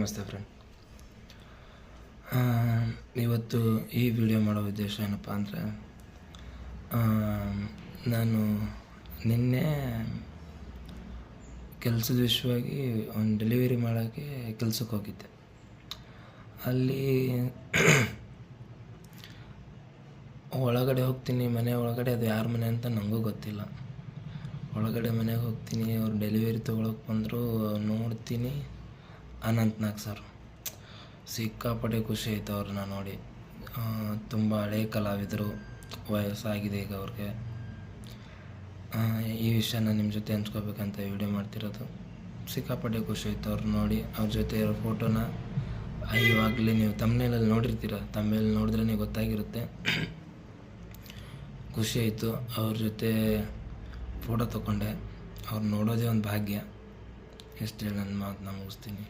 ನಮಸ್ತೆ ಫ್ರೆಂಡ್. ಇವತ್ತು ಈ ವಿಡಿಯೋ ಮಾಡೋ ಉದ್ದೇಶ ಏನಪ್ಪ ಅಂದರೆ, ನಾನು ನಿನ್ನೆ ಕೆಲಸದ ವಿಷಯವಾಗಿ ಒಂದು ಡೆಲಿವರಿ ಮಾಡೋಕ್ಕೆ ಕೆಲ್ಸಕ್ಕೆ ಹೋಗಿದ್ದೆ. ಅಲ್ಲಿ ಒಳಗಡೆ ಹೋಗ್ತೀನಿ, ಮನೆ ಒಳಗಡೆ, ಅದು ಯಾರ ಮನೆ ಅಂತ ನನಗೂ ಗೊತ್ತಿಲ್ಲ. ಒಳಗಡೆ ಮನೆಗೆ ಹೋಗ್ತೀನಿ, ಅವ್ರು ಡೆಲಿವರಿ ತೊಗೊಳಕ್ಕೆ ಬಂದರು. ನೋಡ್ತೀನಿ ಅನಂತ್ನಾಗ್ ಸರ್. ಸಿಕ್ಕಾಪಟ್ಟೆ ಖುಷಿ ಆಯಿತು ಅವ್ರನ್ನ ನೋಡಿ. ತುಂಬ ಹಳೆ ಕಲಾವಿದರು, ವಯಸ್ಸಾಗಿದೆ ಈಗ ಅವ್ರಿಗೆ. ಈ ವಿಷಯನ ನಿಮ್ಮ ಜೊತೆ ಹಂಚ್ಕೋಬೇಕಂತ ವಿಡಿಯೋ ಮಾಡ್ತಿರೋದು. ಸಿಕ್ಕಾಪಟ್ಟೆ ಖುಷಿ ಆಯಿತು ಅವ್ರು ನೋಡಿ. ಅವ್ರ ಜೊತೆ ಇರೋ ಫೋಟೋನ ಇವಾಗಲೇ ನೀವು ತಮ್ಮನೇಲಲ್ಲಿ ನೋಡಿರ್ತೀರ, ತಮ್ಮಲ್ಲಿ ನೋಡಿದ್ರೇ ಗೊತ್ತಾಗಿರುತ್ತೆ. ಖುಷಿ ಆಯಿತು. ಅವ್ರ ಜೊತೆ ಫೋಟೋ ತೊಗೊಂಡೆ. ಅವ್ರು ನೋಡೋದೇ ಒಂದು ಭಾಗ್ಯ. ಎಷ್ಟು ಹೇಳಿ ನನ್ನ ಮಾತನ್ನ ಮುಗಿಸ್ತೀನಿ.